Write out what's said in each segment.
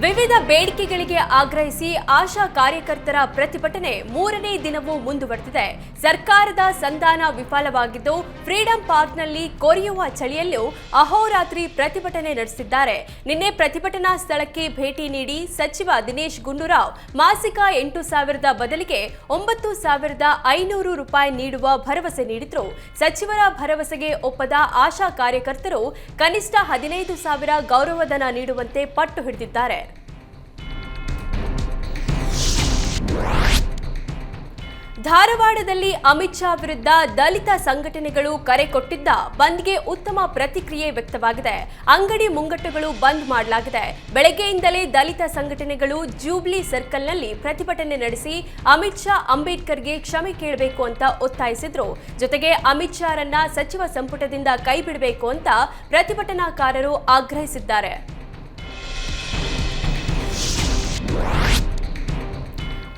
ವಿವಿಧ ಬೇಡಿಕೆಗಳಿಗೆ ಆಗ್ರಹಿಸಿ ಆಶಾ ಕಾರ್ಯಕರ್ತರ ಪ್ರತಿಭಟನೆ ಮೂರನೇ ದಿನವೂ ಮುಂದುವರೆದಿದೆ. ಸರ್ಕಾರದ ಸಂಧಾನ ವಿಫಲವಾಗಿದ್ದು ಫ್ರೀಡಂ ಪಾರ್ಕ್ನಲ್ಲಿ ಕೊರೆಯುವ ಚಳಿಯಲ್ಲೂ ಅಹೋರಾತ್ರಿ ಪ್ರತಿಭಟನೆ ನಡೆಸಿದ್ದಾರೆ. ನಿನ್ನೆ ಪ್ರತಿಭಟನಾ ಸ್ಥಳಕ್ಕೆ ಭೇಟಿ ನೀಡಿ ಸಚಿವ ದಿನೇಶ್ ಗುಂಡೂರಾವ್ ಮಾಸಿಕ 8,000 ಬದಲಿಗೆ 9,500 ರೂಪಾಯಿ ನೀಡುವ ಭರವಸೆ ನೀಡಿದ್ರು. ಸಚಿವರ ಭರವಸೆಗೆ ಒಪ್ಪದ ಆಶಾ ಕಾರ್ಯಕರ್ತರು ಕನಿಷ್ಠ 15,000 ಗೌರವಧನ ನೀಡುವಂತೆ ಪಟ್ಟು ಹಿಡಿದಿದ್ದಾರೆ. ಧಾರವಾಡದಲ್ಲಿ ಅಮಿತ್ ಶಾ ವಿರುದ್ಧ ದಲಿತ ಸಂಘಟನೆಗಳು ಕರೆ ಕೊಟ್ಟಿದ್ದ ಬಂದ್ಗೆ ಉತ್ತಮ ಪ್ರತಿಕ್ರಿಯೆ ವ್ಯಕ್ತವಾಗಿದೆ. ಅಂಗಡಿ ಮುಂಗಟ್ಟುಗಳು ಬಂದ್ ಮಾಡಲಾಗಿದೆ. ಬೆಳಗ್ಗೆಯಿಂದಲೇ ದಲಿತ ಸಂಘಟನೆಗಳು ಜೂಬ್ಲಿ ಸರ್ಕಲ್ನಲ್ಲಿ ಪ್ರತಿಭಟನೆ ನಡೆಸಿ ಅಮಿತ್ ಶಾ ಅಂಬೇಡ್ಕರ್ಗೆ ಕ್ಷಮೆ ಕೇಳಬೇಕು ಅಂತ ಒತ್ತಾಯಿಸಿದ್ರು. ಜೊತೆಗೆ ಅಮಿತ್ ಶಾರನ್ನ ಸಚಿವ ಸಂಪುಟದಿಂದ ಕೈಬಿಡಬೇಕು ಅಂತ ಪ್ರತಿಭಟನಾಕಾರರು ಆಗ್ರಹಿಸಿದ್ದಾರೆ.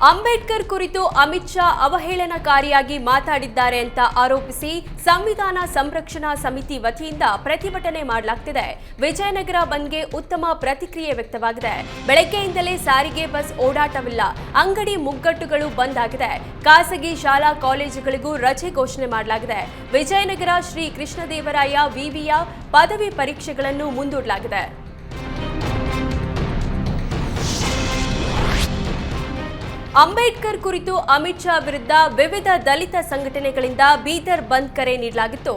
ಅಂಬೇಡ್ಕರ್ ಕುರಿತು ಅಮಿತ್ ಶಾ ಅವಹೇಳನಕಾರಿಯಾಗಿ ಮಾತಾಡಿದ್ದಾರೆ ಅಂತ ಆರೋಪಿಸಿ ಸಂವಿಧಾನ ಸಂರಕ್ಷಣಾ ಸಮಿತಿ ವತಿಯಿಂದ ಪ್ರತಿಭಟನೆ ಮಾಡಲಾಗ್ತಿದೆ. ವಿಜಯನಗರ ಬಂದ್ಗೆ ಉತ್ತಮ ಪ್ರತಿಕ್ರಿಯೆ ವ್ಯಕ್ತವಾಗಿದೆ. ಬೆಳಗ್ಗೆಯಿಂದಲೇ ಸಾರಿಗೆ ಬಸ್ ಓಡಾಟವಿಲ್ಲ. ಅಂಗಡಿ ಮುಗ್ಗಟ್ಟುಗಳು ಬಂದ್ ಆಗಿದೆ. ಖಾಸಗಿ ಶಾಲಾ ಕಾಲೇಜುಗಳಿಗೂ ರಜೆ ಘೋಷಣೆ ಮಾಡಲಾಗಿದೆ. ವಿಜಯನಗರ ಶ್ರೀ ಕೃಷ್ಣದೇವರಾಯ ವಿವಿಯ ಪದವಿ ಪರೀಕ್ಷೆಗಳನ್ನು ಮುಂದೂಡಲಾಗಿದೆ. ಅಂಬೇಡ್ಕರ್ ಕುರಿತು ಅಮಿತ್ ಶಾ ವಿರುದ್ಧ ವಿವಿಧ ದಲಿತ ಸಂಘಟನೆಗಳಿಂದ ಬೀದರ್ ಬಂದ್ ಕರೆ ನೀಡಲಾಗಿತ್ತು.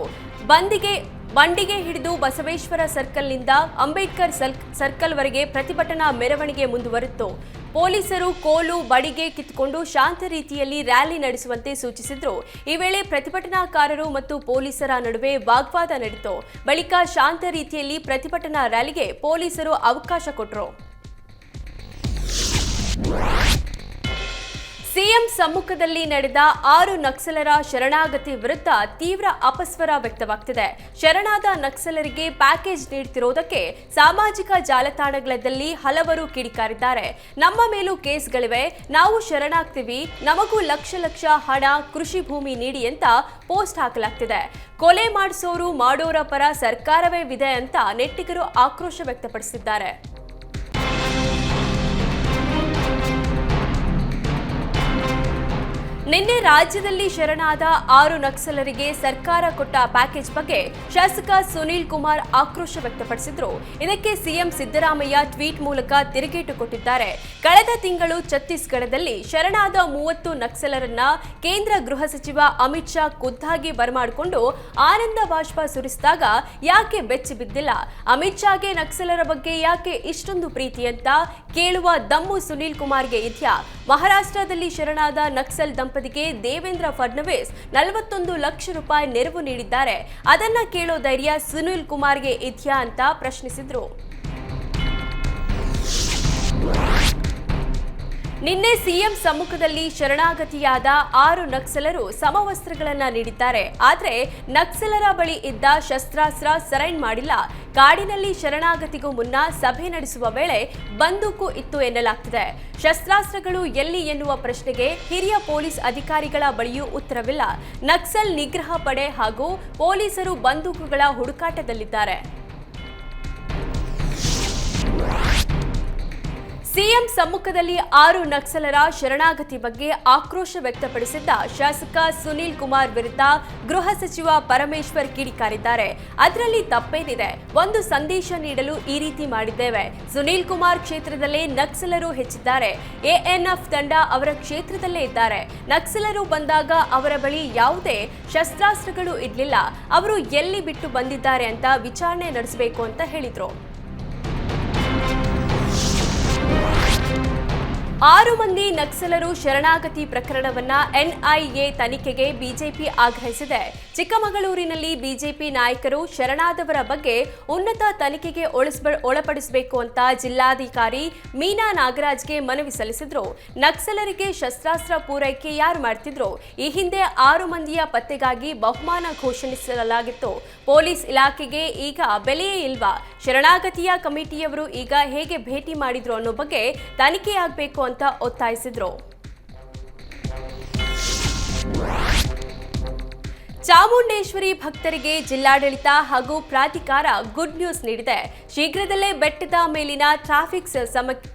ಬಂಡಿಗೆ ಹಿಡಿದು ಬಸವೇಶ್ವರ ಸರ್ಕಲ್ನಿಂದ ಅಂಬೇಡ್ಕರ್ ಸರ್ಕಲ್ವರೆಗೆ ಪ್ರತಿಭಟನಾ ಮೆರವಣಿಗೆ ಮುಂದುವರಿತು. ಪೊಲೀಸರು ಕೋಲು ಬಡಿಗೆ ಕಿತ್ತುಕೊಂಡು ಶಾಂತ ರೀತಿಯಲ್ಲಿ ರ್ಯಾಲಿ ನಡೆಸುವಂತೆ ಸೂಚಿಸಿದ್ರು. ಈ ವೇಳೆ ಪ್ರತಿಭಟನಾಕಾರರು ಮತ್ತು ಪೊಲೀಸರ ನಡುವೆ ವಾಗ್ವಾದ ನಡೆಯಿತು. ಬಳಿಕ ಶಾಂತ ರೀತಿಯಲ್ಲಿ ಪ್ರತಿಭಟನಾ ರ್ಯಾಲಿಗೆ ಪೊಲೀಸರು ಅವಕಾಶ ಕೊಟ್ಟರು. ಸಿಎಂ ಸಮ್ಮುಖದಲ್ಲಿ ನಡೆದ 6 ನಕ್ಸಲರ ಶರಣಾಗತಿ ವಿರುದ್ಧ ತೀವ್ರ ಅಪಸ್ವರ ವ್ಯಕ್ತವಾಗ್ತಿದೆ. ಶರಣಾದ ನಕ್ಸಲರಿಗೆ ಪ್ಯಾಕೇಜ್ ನೀಡುತ್ತಿರುವುದಕ್ಕೆ ಸಾಮಾಜಿಕ ಜಾಲತಾಣಗಳಲ್ಲಿ ಹಲವರು ಕಿಡಿಕಾರಿದ್ದಾರೆ. ನಮ್ಮ ಮೇಲೂ ಕೇಸ್ಗಳಿವೆ, ನಾವು ಶರಣಾಗ್ತೀವಿ, ನಮಗೂ ಲಕ್ಷ ಹಣ, ಕೃಷಿ ಭೂಮಿ ನೀಡಿ ಅಂತ ಪೋಸ್ಟ್ ಹಾಕಲಾಗ್ತಿದೆ. ಕೊಲೆ ಮಾಡಿಸೋರು ಮಾಡೋರ ಪರ ಸರ್ಕಾರವೇ ಇದೆ ಅಂತ ನೆಟ್ಟಿಗರು ಆಕ್ರೋಶ ವ್ಯಕ್ತಪಡಿಸಿದ್ದಾರೆ. ನಿನ್ನೆ ರಾಜ್ಯದಲ್ಲಿ ಶರಣಾದ 6 ನಕ್ಸಲರಿಗೆ ಸರ್ಕಾರ ಕೊಟ್ಟ ಪ್ಯಾಕೇಜ್ ಬಗ್ಗೆ ಶಾಸಕ ಸುನೀಲ್ ಕುಮಾರ್ ಆಕ್ರೋಶ ವ್ಯಕ್ತಪಡಿಸಿದ್ರು. ಇದಕ್ಕೆ ಸಿಎಂ ಸಿದ್ದರಾಮಯ್ಯ ಟ್ವೀಟ್ ಮೂಲಕ ತಿರುಗೇಟು ಕೊಟ್ಟಿದ್ದಾರೆ. ಕಳೆದ ತಿಂಗಳು ಛತ್ತೀಸ್ಗಢದಲ್ಲಿ ಶರಣಾದ 30 ನಕ್ಸಲರನ್ನ ಕೇಂದ್ರ ಗೃಹ ಸಚಿವ ಅಮಿತ್ ಶಾ ಖುದ್ದಾಗಿ ಬರಮಾಡಿಕೊಂಡು ಆನಂದ ಬಾಷ್ಪ ಸುರಿಸಿದಾಗ ಯಾಕೆ ಬೆಚ್ಚಿ ಬಿದ್ದಿಲ್ಲ? ಅಮಿತ್ ಶಾಗೆ ನಕ್ಸಲರ ಬಗ್ಗೆ ಯಾಕೆ ಇಷ್ಟೊಂದು ಪ್ರೀತಿ ಅಂತ ಕೇಳುವ ದಮ್ಮು ಸುನೀಲ್ ಕುಮಾರ್ಗೆ ಇದೆಯಾ? ಮಹಾರಾಷ್ಟ್ರದಲ್ಲಿ ಶರಣಾದ ನಕ್ಸಲ್ ದಂಪತಿಗೆ ದೇವೇಂದ್ರ ಫಡ್ನವೀಸ್ 41 ಲಕ್ಷ ರೂಪಾಯಿ ನೆರವು ನೀಡಿದ್ದಾರೆ. ಅದನ್ನ ಕೇಳೋ ಧೈರ್ಯ ಸುನೀಲ್ ಕುಮಾರ್ಗೆ ಇದೆಯಾ ಅಂತ ಪ್ರಶ್ನಿಸಿದ್ರು. ನಿನ್ನೆ ಸಿಎಂ ಸಮ್ಮುಖದಲ್ಲಿ ಶರಣಾಗತಿಯಾದ 6 ನಕ್ಸಲರು ಸಮವಸ್ತ್ರಗಳನ್ನ ನೀಡಿದ್ದಾರೆ. ಆದರೆ ನಕ್ಸಲರ ಬಳಿ ಇದ್ದ ಶಸ್ತ್ರಾಸ್ತ್ರ ಸರೆಂಡರ್ ಮಾಡಿಲ್ಲ. ಕಾಡಿನಲ್ಲಿ ಶರಣಾಗತಿಗೂ ಮುನ್ನ ಸಭೆ ನಡೆಸುವ ವೇಳೆ ಬಂದೂಕು ಇತ್ತು ಎನ್ನಲಾಗ್ತಿದೆ. ಶಸ್ತ್ರಾಸ್ತ್ರಗಳು ಎಲ್ಲಿ ಎನ್ನುವ ಪ್ರಶ್ನೆಗೆ ಹಿರಿಯ ಪೊಲೀಸ್ ಅಧಿಕಾರಿಗಳ ಬಳಿಯೂ ಉತ್ತರವಿಲ್ಲ. ನಕ್ಸಲ್ ನಿಗ್ರಹ ಪಡೆ ಹಾಗೂ ಪೊಲೀಸರು ಬಂದೂಕುಗಳ ಹುಡುಕಾಟದಲ್ಲಿದ್ದಾರೆ. ಸಿಎಂ ಸಮ್ಮುಖದಲ್ಲಿ 6 ನಕ್ಸಲರ ಶರಣಾಗತಿ ಬಗ್ಗೆ ಆಕ್ರೋಶ ವ್ಯಕ್ತಪಡಿಸಿದ್ದ ಶಾಸಕ ಸುನೀಲ್ ಕುಮಾರ್ ವಿರುದ್ಧ ಗೃಹ ಸಚಿವ ಪರಮೇಶ್ವರ್ ಕಿಡಿಕಾರಿದ್ದಾರೆ. ಅದರಲ್ಲಿ ತಪ್ಪೇನಿದೆ? ಒಂದು ಸಂದೇಶ ನೀಡಲು ಈ ರೀತಿ ಮಾಡಿದ್ದೇವೆ. ಸುನೀಲ್ ಕುಮಾರ್ ಕ್ಷೇತ್ರದಲ್ಲೇ ನಕ್ಸಲರು ಹೆಚ್ಚಿದ್ದಾರೆ. ಎಎನ್ಎಫ್ ತಂಡ ಅವರ ಕ್ಷೇತ್ರದಲ್ಲೇ ಇದ್ದಾರೆ. ನಕ್ಸಲರು ಬಂದಾಗ ಅವರ ಬಳಿ ಯಾವುದೇ ಶಸ್ತ್ರಾಸ್ತ್ರಗಳು ಇರಲಿಲ್ಲ. ಅವರು ಎಲ್ಲಿ ಬಿಟ್ಟು ಬಂದಿದ್ದಾರೆ ಅಂತ ವಿಚಾರಣೆ ನಡೆಸಬೇಕು ಅಂತ ಹೇಳಿದ್ರು. 6 ಮಂದಿ ನಕ್ಸಲರು ಶರಣಾಗತಿ ಪ್ರಕರಣವನ್ನ ಎನ್ಐಎ ತನಿಖೆಗೆ ಬಿಜೆಪಿ ಆಗ್ರಹಿಸಿದೆ. ಚಿಕ್ಕಮಗಳೂರಿನಲ್ಲಿ ಬಿಜೆಪಿ ನಾಯಕರು ಶರಣಾದವರ ಬಗ್ಗೆ ಉನ್ನತ ತನಿಖೆಗೆ ಒಳಪಡಿಸಬೇಕು ಅಂತ ಜಿಲ್ಲಾಧಿಕಾರಿ ಮೀನಾ ನಾಗರಾಜ್ಗೆ ಮನವಿ ಸಲ್ಲಿಸಿದ್ರು. ನಕ್ಸಲರಿಗೆ ಶಸ್ತ್ರಾಸ್ತ್ರ ಪೂರೈಕೆ ಯಾರು ಮಾಡ್ತಿದ್ರು? ಈ ಹಿಂದೆ 6 ಮಂದಿಯ ಪತ್ತೆಗಾಗಿ ಬಹುಮಾನ ಘೋಷಿಸಲಾಗಿತ್ತು. ಪೊಲೀಸ್ ಇಲಾಖೆಗೆ ಈಗ ಬೆಲೆಯೇ ಇಲ್ವಾ? ಶರಣಾಗತಿಯ ಕಮಿಟಿಯವರು ಈಗ ಹೇಗೆ ಭೇಟಿ ಮಾಡಿದ್ರು ಅನ್ನೋ ಬಗ್ಗೆ ತನಿಖೆಯಾಗಬೇಕು ಅಂತ ಒತ್ತಾಯಿಸಿದ್ರು. ಚಾಮುಂಡೇಶ್ವರಿ ಭಕ್ತರಿಗೆ ಜಿಲ್ಲಾಡಳಿತ ಹಾಗೂ ಪ್ರಾಧಿಕಾರ ಗುಡ್ ನ್ಯೂಸ್ ನೀಡಿದೆ. ಶೀಘ್ರದಲ್ಲೇ ಬೆಟ್ಟದ ಮೇಲಿನ ಟ್ರಾಫಿಕ್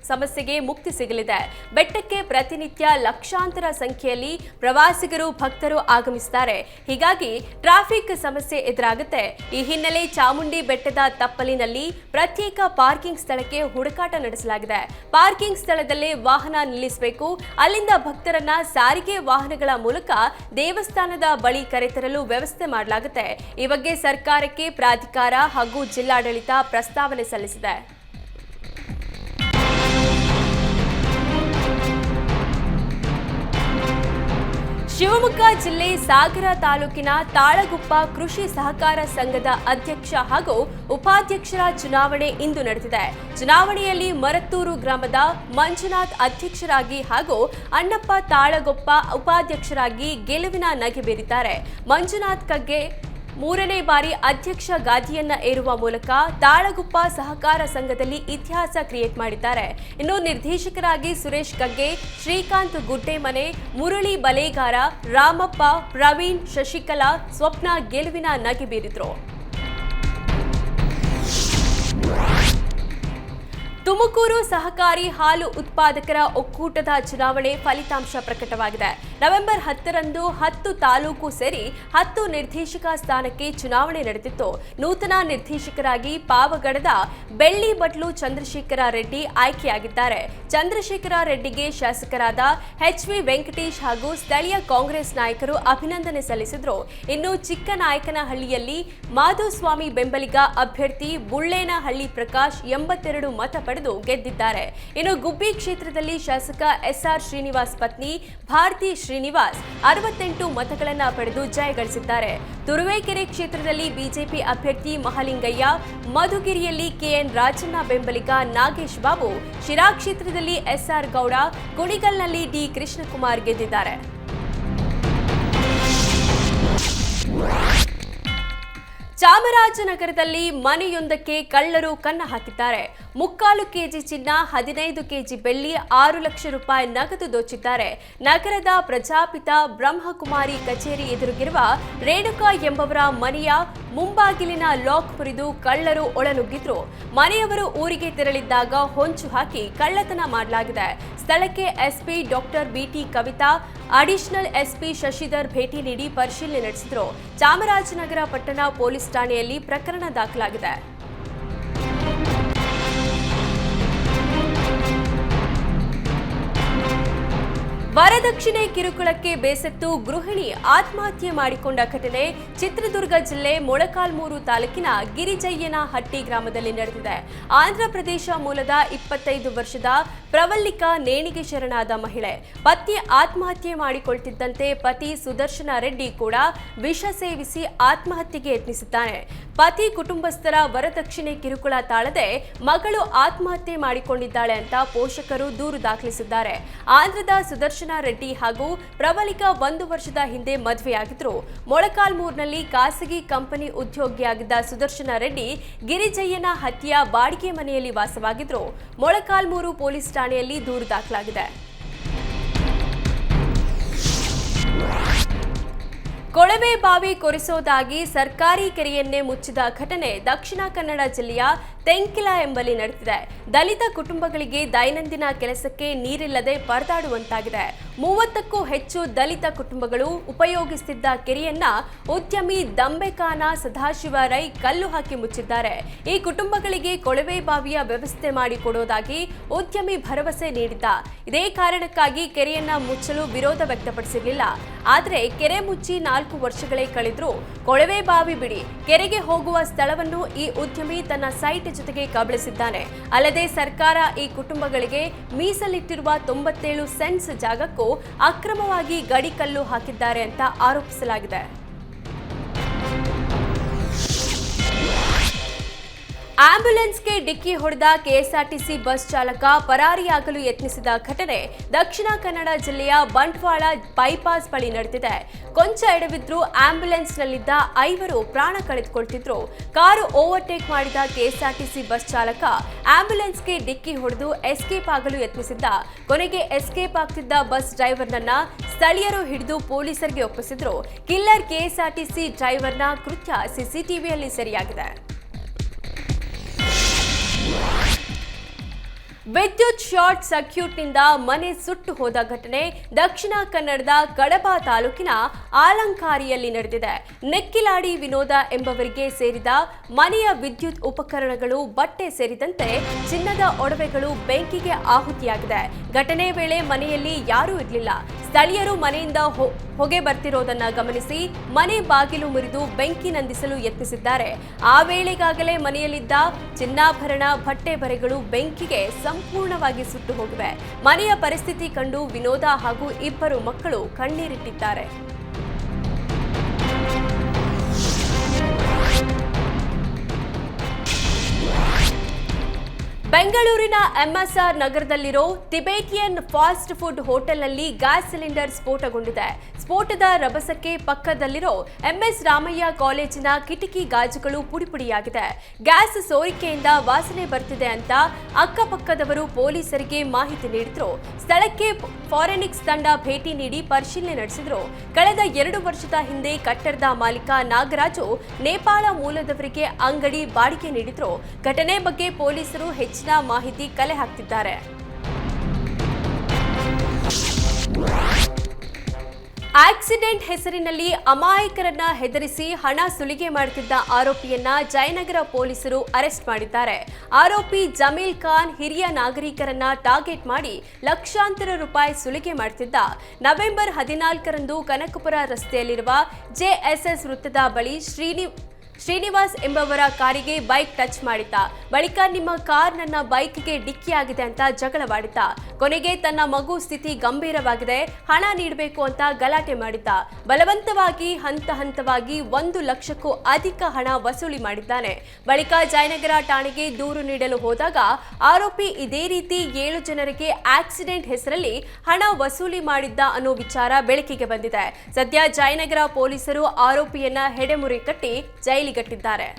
ಸಮಸ್ಯೆಗೆ ಮುಕ್ತಿ ಸಿಗಲಿದೆ. ಬೆಟ್ಟಕ್ಕೆ ಪ್ರತಿನಿತ್ಯ ಲಕ್ಷಾಂತರ ಸಂಖ್ಯೆಯಲ್ಲಿ ಪ್ರವಾಸಿಗರು ಭಕ್ತರು ಆಗಮಿಸುತ್ತಾರೆ. ಹೀಗಾಗಿ ಟ್ರಾಫಿಕ್ ಸಮಸ್ಯೆ ಎದುರಾಗುತ್ತೆ. ಈ ಹಿನ್ನೆಲೆ ಚಾಮುಂಡಿ ಬೆಟ್ಟದ ತಪ್ಪಲಿನಲ್ಲಿ ಪ್ರತ್ಯೇಕ ಪಾರ್ಕಿಂಗ್ ಸ್ಥಳಕ್ಕೆ ಹುಡುಕಾಟ ನಡೆಸಲಾಗಿದೆ. ಪಾರ್ಕಿಂಗ್ ಸ್ಥಳದಲ್ಲೇ ವಾಹನ ನಿಲ್ಲಿಸಬೇಕು. ಅಲ್ಲಿಂದ ಭಕ್ತರನ್ನ ಸಾರಿಗೆ ವಾಹನಗಳ ಮೂಲಕ ದೇವಸ್ಥಾನದ ಬಳಿ ಕರೆತರಲು ವ್ಯವಸ್ಥೆ ಮಾಡಲಾಗುತ್ತೆ. ಈ ಬಗ್ಗೆ ಸರ್ಕಾರಕ್ಕೆ ಪ್ರಾಧಿಕಾರ ಹಾಗೂ ಜಿಲ್ಲಾಡಳಿತ ಪ್ರಸ್ತಾವನೆ ಸಲ್ಲಿಸಿದೆ. ಶಿವಮೊಗ್ಗ ಜಿಲ್ಲೆ ಸಾಗರ ತಾಲೂಕಿನ ತಾಳಗುಪ್ಪ ಕೃಷಿ ಸಹಕಾರ ಸಂಘದ ಅಧ್ಯಕ್ಷ ಹಾಗೂ ಉಪಾಧ್ಯಕ್ಷರ ಚುನಾವಣೆ ಇಂದು ನಡೆದಿದೆ. ಚುನಾವಣೆಯಲ್ಲಿ ಮರತ್ತೂರು ಗ್ರಾಮದ ಮಂಜುನಾಥ್ ಅಧ್ಯಕ್ಷರಾಗಿ ಹಾಗೂ ಅಣ್ಣಪ್ಪ ತಾಳಗುಪ್ಪ ಉಪಾಧ್ಯಕ್ಷರಾಗಿ ಗೆಲುವಿನ ನಗೆ ಬೀರಿದ್ದಾರೆ. ಮಂಜುನಾಥ್ ಕಗ್ಗೆ ಮೂರನೇ ಬಾರಿ ಅಧ್ಯಕ್ಷ ಗಾದಿಯನ್ನ ಏರುವ ಮೂಲಕ ತಾಳಗುಪ್ಪ ಸಹಕಾರ ಸಂಘದಲ್ಲಿ ಇತಿಹಾಸ ಕ್ರಿಯೇಟ್ ಮಾಡಿದ್ದಾರೆ. ಇನ್ನು ನಿರ್ದೇಶಕರಾಗಿ ಸುರೇಶ್ ಕಗ್ಗೆ, ಶ್ರೀಕಾಂತ್ ಗುಡ್ಡೆಮನೆ, ಮುರಳಿ ಬಲೇಗಾರ, ರಾಮಪ್ಪ, ಪ್ರವೀಣ್, ಶಶಿಕಲಾ, ಸ್ವಪ್ನ ಗೆಲುವಿನ ನಗೆ ಬೀರಿದ್ರು. ತುಮಕೂರು ಸಹಕಾರಿ ಹಾಲು ಉತ್ಪಾದಕರ ಒಕ್ಕೂಟದ ಚುನಾವಣೆ ಫಲಿತಾಂಶ ಪ್ರಕಟವಾಗಿದೆ. ನವೆಂಬರ್ 10ರಂದು 10 ತಾಲೂಕು ಸೇರಿ 10 ನಿರ್ದೇಶಕ ಸ್ಥಾನಕ್ಕೆ ಚುನಾವಣೆ ನಡೆದಿತ್ತು. ನೂತನ ನಿರ್ದೇಶಕರಾಗಿ ಪಾವಗಡದ ಬೆಳ್ಳಿ ಬಟ್ಲು ಚಂದ್ರಶೇಖರ ರೆಡ್ಡಿ ಆಯ್ಕೆಯಾಗಿದ್ದಾರೆ. ಚಂದ್ರಶೇಖರ ರೆಡ್ಡಿಗೆ ಶಾಸಕರಾದ ಎಚ್.ವಿ. ವೆಂಕಟೇಶ್ ಹಾಗೂ ಸ್ಥಳೀಯ ಕಾಂಗ್ರೆಸ್ ನಾಯಕರು ಅಭಿನಂದನೆ ಸಲ್ಲಿಸಿದರು. ಇನ್ನು ಚಿಕ್ಕನಾಯಕನಹಳ್ಳಿಯಲ್ಲಿ ಮಾಧುಸ್ವಾಮಿ ಬೆಂಬಲಿಗ ಅಭ್ಯರ್ಥಿ ಬುಳ್ಳೇನಹಳ್ಳಿ ಪ್ರಕಾಶ್ 82 ಮತ ಪಡೆದು ಗೆದ್ದಿದ್ದಾರೆ. ಇನ್ನು ಗುಬ್ಬಿ ಕ್ಷೇತ್ರದಲ್ಲಿ ಶಾಸಕ ಎಸ್ಆರ್ ಶ್ರೀನಿವಾಸ್ ಪತ್ನಿ ಭಾರತಿ ಶ್ರೀನಿವಾಸ್ 68 ಮತಗಳನ್ನು ಪಡೆದು ಜಯಗಳಿಸಿದ್ದಾರೆ. ತುರುವೇಕೆರೆ ಕ್ಷೇತ್ರದಲ್ಲಿ ಬಿಜೆಪಿ ಅಭ್ಯರ್ಥಿ ಮಹಲಿಂಗಯ್ಯ, ಮಧುಗಿರಿಯಲ್ಲಿ ಕೆಎನ್ ರಾಜಣ್ಣ ಬೆಂಬಲಿಗ ನಾಗೇಶ್ ಬಾಬು, ಶಿರಾ ಕ್ಷೇತ್ರದಲ್ಲಿ ಎಸ್ಆರ್ ಗೌಡ, ಕುಣಿಗಲ್ನಲ್ಲಿ ಡಿ ಕೃಷ್ಣಕುಮಾರ್ ಗೆದ್ದಿದ್ದಾರೆ. ಚಾಮರಾಜನಗರದಲ್ಲಿ ಮನೆಯೊಂದಕ್ಕೆ ಕಳ್ಳರು ಕನ್ನ ಹಾಕಿದ್ದಾರೆ. 3/4 ಕೆಜಿ ಚಿನ್ನ, 15 ಕೆಜಿ ಬೆಳ್ಳಿ, 6 ಲಕ್ಷ ರೂಪಾಯಿ ನಗದು ದೋಚಿದ್ದಾರೆ. ನಗರದ ಪ್ರಜಾಪಿತ ಬ್ರಹ್ಮಕುಮಾರಿ ಕಚೇರಿ ಎದುರಿಗಿರುವ ರೇಣುಕಾ ಎಂಬವರ ಮನೆಯ ಮುಂಬಾಗಿಲಿನ ಲಾಕ್ ಮುರಿದು ಕಳ್ಳರು ಒಳನುಗ್ಗಿದ್ರು. ಮನೆಯವರು ಊರಿಗೆ ತೆರಳಿದ್ದಾಗ ಹೊಂಚು ಹಾಕಿ ಕಳ್ಳತನ ಮಾಡಲಾಗಿದೆ. ಸ್ಥಳಕ್ಕೆ SP doctor BT Kavitha, additional SP Shashidhar ಭೇಟಿ ನೀಡಿ ಪರಿಶೀಲನೆ ನಡೆಸಿದರು. ಚಾಮರಾಜನಗರ ಪಟ್ಟಣ ಪೊಲೀಸ್ ಠಾಣೆಯಲ್ಲಿ ಪ್ರಕರಣ ದಾಖಲಾಗಿದೆ. ವರದಕ್ಷಿಣೆ ಕಿರುಕುಳಕ್ಕೆ ಬೇಸತ್ತು ಗೃಹಿಣಿ ಆತ್ಮಹತ್ಯೆ ಮಾಡಿಕೊಂಡ ಘಟನೆ ಚಿತ್ರದುರ್ಗ ಜಿಲ್ಲೆ ಮೊಳಕಾಲ್ಮೂರು ತಾಲೂಕಿನ ಗಿರಿಜಯ್ಯನಹಟ್ಟಿ ಗ್ರಾಮದಲ್ಲಿ ನಡೆದಿದೆ. ಆಂಧ್ರಪ್ರದೇಶ ಮೂಲದ 25 ವರ್ಷದ ಪ್ರವಲ್ಲಿಕಾ ನೇಣಿಗೆ ಶರಣಾದ ಮಹಿಳೆ. ಪತಿ ಆತ್ಮಹತ್ಯೆ ಮಾಡಿಕೊಳ್ತಿದ್ದಂತೆ ಪತಿ ಸುದರ್ಶನ ರೆಡ್ಡಿ ಕೂಡ ವಿಷ ಸೇವಿಸಿ ಆತ್ಮಹತ್ಯೆಗೆ ಯತ್ನಿಸಿದ್ದಾನೆ. ಪತಿ ಕುಟುಂಬಸ್ಥರ ವರದಕ್ಷಿಣೆ ಕಿರುಕುಳ ತಾಳದೆ ಮಗಳು ಆತ್ಮಹತ್ಯೆ ಮಾಡಿಕೊಂಡಿದ್ದಾಳೆ ಅಂತ ಪೋಷಕರು ದೂರು ದಾಖಲಿಸಿದ್ದಾರೆ. ಆಂಧ್ರದ ಸುದರ್ಶನ ರೆಡ್ಡಿ ಹಾಗೂ ಪ್ರವಲ್ಲಿಕಾ 1 ವರ್ಷದ ಹಿಂದೆ ಮದುವೆಯಾಗಿದ್ರು. ಮೊಳಕಾಲ್ಮೂರಿನಲ್ಲಿ ಖಾಸಗಿ ಕಂಪನಿ ಉದ್ಯೋಗಿಯಾಗಿದ್ದ ಸುದರ್ಶನ ರೆಡ್ಡಿ ಗಿರಿಜಯ್ಯನಹಟ್ಟಿಯ ಬಾಡಿಗೆ ಮನೆಯಲ್ಲಿ ವಾಸವಾಗಿದ್ರು. ಮೊಳಕಾಲ್ಮೂರು ಪೊಲೀಸ್ ಠಾಣೆಯಲ್ಲಿ ದೂರು ದಾಖಲಾಗಿದೆ. ಕೊಳವೆ ಬಾವಿ ಕೊರೆಸೋದಾಗಿ ಸರ್ಕಾರಿ ಕೆರೆಯನ್ನೇ ಮುಚ್ಚಿದ ಘಟನೆ ದಕ್ಷಿಣ ಕನ್ನಡ ಜಿಲ್ಲೆಯ ತೆಂಕಿಲ ಎಂಬಲ್ಲಿ ನಡೆದಿದೆ. ದಲಿತ ಕುಟುಂಬಗಳಿಗೆ ದೈನಂದಿನ ಕೆಲಸಕ್ಕೆ ನೀರಿಲ್ಲದೆ ಪರದಾಡುವಂತಾಗಿದೆ. 30ಕ್ಕೂ ಹೆಚ್ಚು ದಲಿತ ಕುಟುಂಬಗಳು ಉಪಯೋಗಿಸುತ್ತಿದ್ದ ಕೆರೆಯನ್ನ ಉದ್ಯಮಿ ದಂಬೆಕಾನ ಸದಾಶಿವ ರೈ ಕಲ್ಲು ಹಾಕಿ ಮುಚ್ಚಿದ್ದಾರೆ. ಈ ಕುಟುಂಬಗಳಿಗೆ ಕೊಳವೆ ಬಾವಿಯ ವ್ಯವಸ್ಥೆ ಮಾಡಿಕೊಡೋದಾಗಿ ಉದ್ಯಮಿ ಭರವಸೆ ನೀಡಿದ್ದ. ಇದೇ ಕಾರಣಕ್ಕಾಗಿ ಕೆರೆಯನ್ನ ಮುಚ್ಚಲು ವಿರೋಧ ವ್ಯಕ್ತಪಡಿಸಿರಲಿಲ್ಲ. ಆದರೆ ಕೆರೆ ಮುಚ್ಚಿ 4 ವರ್ಷಗಳೇ ಕಳೆದ್ರೂ ಕೊಳವೆ ಬಾವಿ ಬಿಡಿ, ಕೆರೆಗೆ ಹೋಗುವ ಸ್ಥಳವನ್ನು ಈ ಉದ್ಯಮಿ ತನ್ನ ಸೈಟ್ ಜೊತೆಗೆ ಕಬಳಿಸಿದ್ದಾನೆ. ಅಲ್ಲದೆ ಸರ್ಕಾರ ಈ ಕುಟುಂಬಗಳಿಗೆ ಮೀಸಲಿಟ್ಟಿರುವ 97 ಸೆಂಟ್ಸ್ ಜಾಗಕ್ಕೂ ಅಕ್ರಮವಾಗಿ ಗಡಿಕಲ್ಲು ಹಾಕಿದ್ದಾರೆ ಅಂತ ಆರೋಪಿಸಲಾಗಿದೆ. ಆಂಬ್ಯುಲೆನ್ಸ್ಗೆ ಡಿಕ್ಕಿ ಹೊಡೆದ ಕೆಎಸ್ಆರ್ಟಿಸಿ ಬಸ್ ಚಾಲಕ ಪರಾರಿಯಾಗಲು ಯತ್ನಿಸಿದ ಘಟನೆ ದಕ್ಷಿಣ ಕನ್ನಡ ಜಿಲ್ಲೆಯ ಬಂಟ್ವಾಳ ಬೈಪಾಸ್ ಬಳಿ ನಡೆದಿದೆ. ಕೊಂಚ ಎಡವಿದ್ರೂ ಆಂಬ್ಯುಲೆನ್ಸ್ನಲ್ಲಿದ್ದ 5 ಪ್ರಾಣ ಕಳೆದುಕೊಳ್ತಿದ್ರು. ಕಾರು ಓವರ್ಟೇಕ್ ಮಾಡಿದ ಕೆಎಸ್ಆರ್ಟಿಸಿ ಬಸ್ ಚಾಲಕ ಆಂಬ್ಯುಲೆನ್ಸ್ಗೆ ಡಿಕ್ಕಿ ಹೊಡೆದು ಎಸ್ಕೇಪ್ ಆಗಲು ಯತ್ನಿಸಿದ್ದ. ಕೊನೆಗೆ ಎಸ್ಕೇಪ್ ಆಗ್ತಿದ್ದ ಬಸ್ ಡ್ರೈವರ್ನನ್ನ ಸ್ಥಳೀಯರು ಹಿಡಿದು ಪೊಲೀಸರಿಗೆ ಒಪ್ಪಿಸಿದ್ರು. ಕಿಲ್ಲರ್ ಕೆಎಸ್ಆರ್ಟಿಸಿ ಡ್ರೈವರ್ನ ಕೃತ್ಯ ಸಿಸಿಟಿವಿಯಲ್ಲಿ ಸೆರೆಯಾಗಿದೆ. ವಿದ್ಯುತ್ ಶಾರ್ಟ್ ಸರ್ಕ್ಯೂಟ್ನಿಂದ ಮನೆ ಸುಟ್ಟು ಹೋದ ಘಟನೆ ದಕ್ಷಿಣ ಕನ್ನಡದ ಕಡಬ ತಾಲೂಕಿನ ಆಲಂಕಾರಿಯಲ್ಲಿ ನಡೆದಿದೆ. ನೆಕ್ಕಿಲಾಡಿ ವಿನೋದ ಎಂಬವರಿಗೆ ಸೇರಿದ ಮನೆಯ ವಿದ್ಯುತ್ ಉಪಕರಣಗಳು, ಬಟ್ಟೆ ಸೇರಿದಂತೆ ಚಿನ್ನದ ಒಡವೆಗಳು ಬೆಂಕಿಗೆ ಆಹುತಿಯಾಗಿದೆ. ಘಟನೆ ವೇಳೆ ಮನೆಯಲ್ಲಿ ಯಾರೂ ಇರಲಿಲ್ಲ. ಸ್ಥಳೀಯರು ಮನೆಯಿಂದ ಹೊಗೆ ಬರ್ತಿರೋದನ್ನ ಗಮನಿಸಿ ಮನೆ ಬಾಗಿಲು ಮುರಿದು ಬೆಂಕಿ ನಂದಿಸಲು ಯತ್ನಿಸಿದ್ದಾರೆ. ಆ ವೇಳೆಗಾಗಲೇ ಮನೆಯಲ್ಲಿದ್ದ ಚಿನ್ನಾಭರಣ, ಬಟ್ಟೆ ಬರೆಗಳು ಬೆಂಕಿಗೆ ಸಂಪೂರ್ಣವಾಗಿ ಸುಟ್ಟು ಹೋಗಿವೆ. ಮನೆಯ ಪರಿಸ್ಥಿತಿ ಕಂಡು ವಿನೋದ ಹಾಗೂ 2 ಮಕ್ಕಳು ಕಣ್ಣೀರಿಟ್ಟಿದ್ದಾರೆ. ಬೆಂಗಳೂರಿನ ಎಂಎಸ್ಆರ್ ನಗರದಲ್ಲಿರೋ ಟಿಬೇಟಿಯನ್ ಫಾಸ್ಟ್ ಫುಡ್ ಹೋಟೆಲ್ನಲ್ಲಿ ಗ್ಯಾಸ್ ಸಿಲಿಂಡರ್ ಸ್ಫೋಟಗೊಂಡಿದೆ. ಸ್ಫೋಟದ ರಭಸಕ್ಕೆ ಪಕ್ಕದಲ್ಲಿರೋ ಎಂಎಸ್ ರಾಮಯ್ಯ ಕಾಲೇಜಿನ ಕಿಟಕಿ ಗಾಜುಗಳು ಪುಡಿಪುಡಿಯಾಗಿದೆ. ಗ್ಯಾಸ್ ಸೋರಿಕೆಯಿಂದ ವಾಸನೆ ಬರ್ತಿದೆ ಅಂತ ಅಕ್ಕಪಕ್ಕದವರು ಪೊಲೀಸರಿಗೆ ಮಾಹಿತಿ ನೀಡಿದ್ರು. ಸ್ಥಳಕ್ಕೆ ಫಾರೆನಿಕ್ಸ್ ತಂಡ ಭೇಟಿ ನೀಡಿ ಪರಿಶೀಲನೆ ನಡೆಸಿದ್ರು. ಕಳೆದ 2 ವರ್ಷದ ಹಿಂದೆ ಕಟ್ಟಡದ ಮಾಲೀಕ ನಾಗರಾಜು ನೇಪಾಳ ಮೂಲದವರಿಗೆ ಅಂಗಡಿ ಬಾಡಿಗೆ ನೀಡಿದ್ರು. ಘಟನೆ ಬಗ್ಗೆ ಪೊಲೀಸರು ಹೆಚ್ಚಿನ ಮಾಹಿತಿ ಕಲೆ ಹಾಕ್ತಿದ್ದಾರೆ. ಆಕ್ಸಿಡೆಂಟ್ ಹೆಸರಿನಲ್ಲಿ ಅಮಾಯಕರನ್ನ ಹೆದರಿಸಿ ಹಣ ಸುಲಿಗೆ ಮಾಡುತ್ತಿದ್ದ ಆರೋಪಿಯನ್ನ ಜಯನಗರ ಪೊಲೀಸರು ಅರೆಸ್ಟ್ ಮಾಡಿದ್ದಾರೆ. ಆರೋಪಿ ಜಮೀಲ್ ಖಾನ್ ಹಿರಿಯ ನಾಗರಿಕರನ್ನ ಟಾರ್ಗೆಟ್ ಮಾಡಿ ಲಕ್ಷಾಂತರ ರೂಪಾಯಿ ಸುಲಿಗೆ ಮಾಡುತ್ತಿದ್ದ. ನವೆಂಬರ್ 14ರಂದು ಕನಕಪುರ ರಸ್ತೆಯಲ್ಲಿರುವ ಜೆಎಸ್ಎಸ್ ವೃತ್ತದ ಬಳಿ ಶ್ರೀನಿವಾಸ್ ಎಂಬವರ ಕಾರಿಗೆ ಬೈಕ್ ಟಚ್ ಮಾಡಿದ್ದ. ಬಳಿಕ ನಿಮ್ಮ ಕಾರ್ ನನ್ನ ಬೈಕ್ಗೆ ಡಿಕ್ಕಿಯಾಗಿದೆ ಅಂತ ಜಗಳವಾಡಿದ್ದ. ಕೊನೆಗೆ ತನ್ನ ಮಗು ಸ್ಥಿತಿ ಗಂಭೀರವಾಗಿದೆ, ಹಣ ನೀಡಬೇಕು ಅಂತ ಗಲಾಟೆ ಮಾಡಿದ್ದ. ಬಲವಂತವಾಗಿ ಹಂತವಾಗಿ 1 ಲಕ್ಷಕ್ಕೂ ಅಧಿಕ ಹಣ ವಸೂಲಿ ಮಾಡಿದ್ದಾನೆ. ಬಳಿಕ ಜಯನಗರ ಠಾಣೆಗೆ ದೂರು ನೀಡಲು ಹೋದಾಗ ಆರೋಪಿ ಇದೇ ರೀತಿ 7 ಜನರಿಗೆ ಆಕ್ಸಿಡೆಂಟ್ ಹೆಸರಲ್ಲಿ ಹಣ ವಸೂಲಿ ಮಾಡಿದ್ದ ಅನ್ನೋ ವಿಚಾರ ಬೆಳಕಿಗೆ ಬಂದಿದೆ. ಸದ್ಯ ಜಯನಗರ ಪೊಲೀಸರು ಆರೋಪಿಯನ್ನ ಹೆಡೆಮುರಿ ಕಟ್ಟಿ ಜೈಲಿಗಟ್ಟಿದ್ದಾರೆ.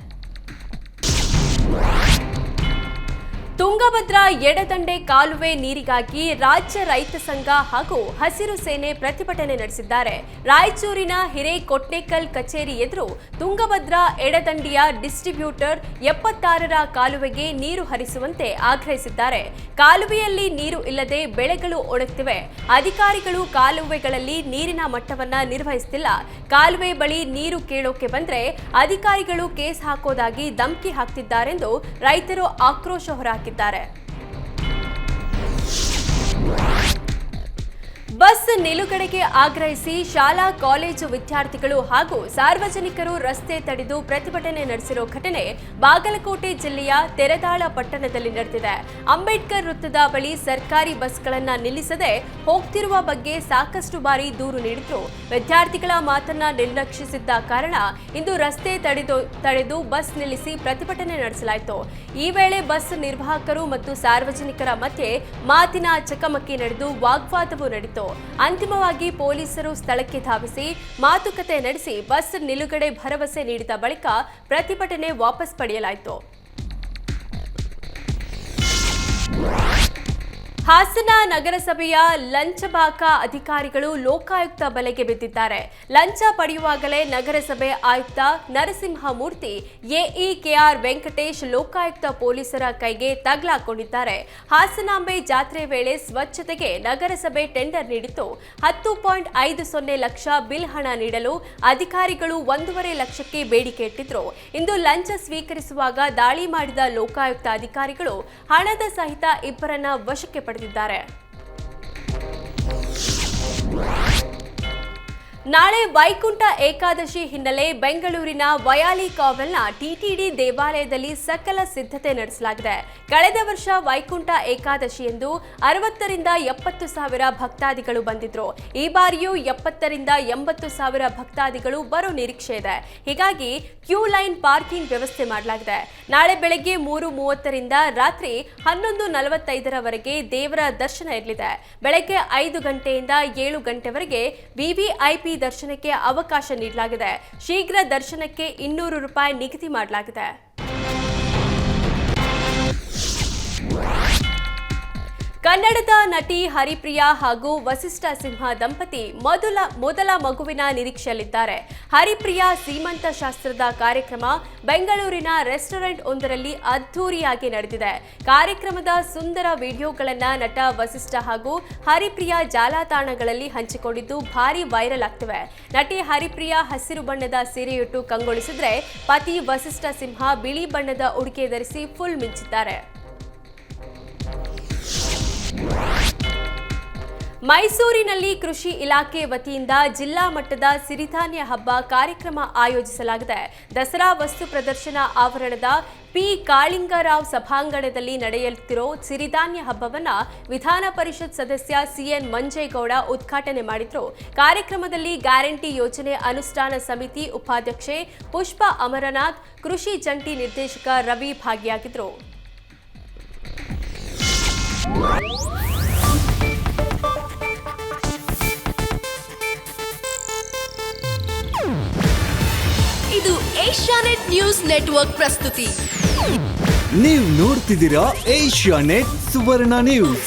ತುಂಗಭದ್ರಾ ಎಡದಂಡೆ ಕಾಲುವೆ ನೀರಿಗಾಗಿ ರಾಜ್ಯ ರೈತ ಸಂಘ ಹಾಗೂ ಹಸಿರು ಸೇನೆ ಪ್ರತಿಭಟನೆ ನಡೆಸಿದ್ದಾರೆ. ರಾಯಚೂರಿನ ಹಿರೇಕೊಟ್ನೇಕಲ್ ಕಚೇರಿ ಎದುರು ತುಂಗಭದ್ರಾ ಎಡದಂಡೆಯ ಡಿಸ್ಟ್ರಿಬ್ಯೂಟರ್ 76ರ ಕಾಲುವೆಗೆ ನೀರು ಹರಿಸುವಂತೆ ಆಗ್ರಹಿಸಿದ್ದಾರೆ. ಕಾಲುವೆಯಲ್ಲಿ ನೀರು ಇಲ್ಲದೆ ಬೆಳೆಗಳು ಒಣಗುತ್ತಿವೆ. ಅಧಿಕಾರಿಗಳು ಕಾಲುವೆಗಳಲ್ಲಿ ನೀರಿನ ಮಟ್ಟವನ್ನ ನಿರ್ವಹಿಸುತ್ತಿಲ್ಲ. ಕಾಲುವೆ ಬಳಿ ನೀರು ಕೇಳೋಕೆ ಬಂದ್ರೆ ಅಧಿಕಾರಿಗಳು ಕೇಸ್ ಹಾಕೋದಾಗಿ ಧಮಕಿ ಹಾಕ್ತಿದ್ದಾರೆಂದು ರೈತರು ಆಕ್ರೋಶ ಹೊರಹಾಕಿದ್ದಾರೆ. ಬಸ್ ನಿಲುಗಡೆಗೆ ಆಗ್ರಹಿಸಿ ಶಾಲಾ ಕಾಲೇಜು ವಿದ್ಯಾರ್ಥಿಗಳು ಹಾಗೂ ಸಾರ್ವಜನಿಕರು ರಸ್ತೆ ತಡೆದು ಪ್ರತಿಭಟನೆ ನಡೆಸಿರೋ ಘಟನೆ ಬಾಗಲಕೋಟೆ ಜಿಲ್ಲೆಯ ತೆರೆದಾಳ ಪಟ್ಟಣದಲ್ಲಿ ನಡೆದಿದೆ. ಅಂಬೇಡ್ಕರ್ ವೃತ್ತದ ಬಳಿ ಸರ್ಕಾರಿ ಬಸ್ಗಳನ್ನ ನಿಲ್ಲಿಸದೆ ಹೋಗ್ತಿರುವ ಬಗ್ಗೆ ಸಾಕಷ್ಟು ಬಾರಿ ದೂರು ನೀಡಿದ್ರು. ವಿದ್ಯಾರ್ಥಿಗಳ ಮಾತನ್ನ ನಿರ್ಲಕ್ಷಿಸಿದ್ದ ಕಾರಣ ಇಂದು ರಸ್ತೆ ತಡೆದು ಬಸ್ ನಿಲ್ಲಿಸಿ ಪ್ರತಿಭಟನೆ ನಡೆಸಲಾಯಿತು. ಈ ವೇಳೆ ಬಸ್ ನಿರ್ವಾಹಕರು ಮತ್ತು ಸಾರ್ವಜನಿಕರ ಮಧ್ಯೆ ಮಾತಿನ ಚಕಮಕಿ ನಡೆದು ವಾಗ್ವಾದವೂ ನಡೆಯಿತು. ಅಂತಿಮವಾಗಿ ಪೊಲೀಸರು ಸ್ಥಳಕ್ಕೆ ಧಾವಿಸಿ ಮಾತುಕತೆ ನಡೆಸಿ ಬಸ್ ನಿಲುಗಡೆ ಭರವಸೆ ನೀಡಿದ ಬಳಿಕ ಪ್ರತಿಭಟನೆ ವಾಪಸ್ ಪಡೆಯಲಾಯಿತು. ಹಾಸನ ನಗರಸಭೆಯ ಲಂಚಬಾಕ ಅಧಿಕಾರಿಗಳು ಲೋಕಾಯುಕ್ತ ಬಲೆಗೆ ಬಿದ್ದಿದ್ದಾರೆ. ಲಂಚ ಪಡೆಯುವಾಗಲೇ ನಗರಸಭೆ ಆಯುಕ್ತ ನರಸಿಂಹಮೂರ್ತಿ, ಎಇ ಕೆಆರ್ ವೆಂಕಟೇಶ್ ಲೋಕಾಯುಕ್ತ ಪೊಲೀಸರ ಕೈಗೆ ತಗಲಾಕೊಂಡಿದ್ದಾರೆ. ಹಾಸನಾಂಬೆ ಜಾತ್ರೆ ವೇಳೆ ಸ್ವಚ್ಛತೆಗೆ ನಗರಸಭೆ ಟೆಂಡರ್ ನೀಡಿತ್ತು. 10.50 ಲಕ್ಷ ಬಿಲ್ ಹಣ ನೀಡಲು ಅಧಿಕಾರಿಗಳು 1.5 ಲಕ್ಷಕ್ಕೆ ಬೇಡಿಕೆ ಇಟ್ಟಿದ್ರು. ಇಂದು ಲಂಚ ಸ್ವೀಕರಿಸುವಾಗ ದಾಳಿ ಮಾಡಿದ ಲೋಕಾಯುಕ್ತ ಅಧಿಕಾರಿಗಳು ಹಣದ ಸಹಿತ 2ರನ್ನ ವಶಕ್ಕೆ ಪಡೆದಿದ್ದಾರೆ. ನಾಳೆ ವೈಕುಂಠ ಏಕಾದಶಿ ಹಿನ್ನೆಲೆ ಬೆಂಗಳೂರಿನ ವಯಾಲಿ ಕಾವಲ್ನ ಟಿಟಿಡಿ ದೇವಾಲಯದಲ್ಲಿ ಸಕಲ ಸಿದ್ಧತೆ ನಡೆಸಲಾಗಿದೆ. ಕಳೆದ ವರ್ಷ ವೈಕುಂಠ ಏಕಾದಶಿಯಂದು 60ರಿಂದ 70 ಸಾವಿರ ಭಕ್ತಾದಿಗಳು ಬಂದಿದ್ರು. ಈ ಬಾರಿಯೂ 70ರಿಂದ 80 ಸಾವಿರ ಭಕ್ತಾದಿಗಳು ಬರೋ ನಿರೀಕ್ಷೆ ಇದೆ. ಹೀಗಾಗಿ ಕ್ಯೂ ಲೈನ್ ಪಾರ್ಕಿಂಗ್ ವ್ಯವಸ್ಥೆ ಮಾಡಲಾಗಿದೆ. ನಾಳೆ ಬೆಳಗ್ಗೆ 3:30ರಿಂದ ರಾತ್ರಿ 11:45ರವರೆಗೆ ದೇವರ ದರ್ಶನ ಇರಲಿದೆ. ಬೆಳಗ್ಗೆ 5 ಗಂಟೆಯಿಂದ 7 ಗಂಟೆವರೆಗೆ ವಿವಿಐಪಿ ದರ್ಶನಕ್ಕೆ ಅವಕಾಶ ನೀಡಲಾಗಿದೆ. ಶೀಘ್ರ ದರ್ಶನಕ್ಕೆ ₹200 ನಿಗದಿ ಮಾಡಲಾಗಿದೆ. ಕನ್ನಡದ ನಟಿ ಹರಿಪ್ರಿಯಾ ಹಾಗೂ ವಸಿಷ್ಠ ಸಿಂಹ ದಂಪತಿ ಮೊದಲ ಮಗುವಿನ ನಿರೀಕ್ಷೆಯಲ್ಲಿದ್ದಾರೆ. ಹರಿಪ್ರಿಯಾ ಸೀಮಂತ ಶಾಸ್ತ್ರದ ಕಾರ್ಯಕ್ರಮ ಬೆಂಗಳೂರಿನ ರೆಸ್ಟೋರೆಂಟ್ ಒಂದರಲ್ಲಿ ಅದ್ಧೂರಿಯಾಗಿ ನಡೆದಿದೆ. ಕಾರ್ಯಕ್ರಮದ ಸುಂದರ ವಿಡಿಯೋಗಳನ್ನು ನಟ ವಸಿಷ್ಠ ಹಾಗೂ ಹರಿಪ್ರಿಯಾ ಜಾಲತಾಣಗಳಲ್ಲಿ ಹಂಚಿಕೊಂಡಿದ್ದು ಭಾರಿ ವೈರಲ್ ಆಗ್ತಿವೆ. ನಟಿ ಹರಿಪ್ರಿಯಾ ಹಸಿರು ಬಣ್ಣದ ಸೀರೆಯುಟ್ಟು ಕಂಗೊಳಿಸಿದ್ರೆ, ಪತಿ ವಸಿಷ್ಠ ಸಿಂಹ ಬಿಳಿ ಬಣ್ಣದ ಉಡುಗೆ ಧರಿಸಿ ಫುಲ್ ಮಿಂಚಿದ್ದಾರೆ. ಮೈಸೂರಿನಲ್ಲಿ ಕೃಷಿ ಇಲಾಖೆ ವತಿಯಿಂದ ಜಿಲ್ಲಾ ಮಟ್ಟದ ಸಿರಿಧಾನ್ಯ ಹಬ್ಬ ಕಾರ್ಯಕ್ರಮ ಆಯೋಜಿಸಲಾಗಿದೆ. ದಸರಾ ವಸ್ತು ಪ್ರದರ್ಶನ ಆವರಣದ ಪಿ ಕಾಳಿಂಗರಾವ್ ಸಭಾಂಗಣದಲ್ಲಿ ನಡೆಯುತ್ತಿರೋ ಸಿರಿಧಾನ್ಯ ಹಬ್ಬವನ್ನು ವಿಧಾನ ಪರಿಷತ್ ಸದಸ್ಯ ಸಿಎನ್ ಮಂಜೇಗೌಡ ಉದ್ಘಾಟನೆ ಮಾಡಿದ್ರು. ಕಾರ್ಯಕ್ರಮದಲ್ಲಿ ಗ್ಯಾರಂಟಿ ಯೋಜನೆ ಅನುಷ್ಠಾನ ಸಮಿತಿ ಉಪಾಧ್ಯಕ್ಷೆ ಪುಷ್ಪ ಅಮರನಾಥ್, ಕೃಷಿ ಜಂಟಿ ನಿರ್ದೇಶಕ ರವಿ ಭಾಗಿಯಾಗಿದ್ರು. ಇದು ಏಷ್ಯಾನೆಟ್ ನ್ಯೂಸ್ ನೆಟ್ವರ್ಕ್ ಪ್ರಸ್ತುತಿ. ನೀವು ನೋಡ್ತಿದ್ದೀರಾ ಏಷ್ಯಾನೆಟ್ ಸುವರ್ಣ ನ್ಯೂಸ್.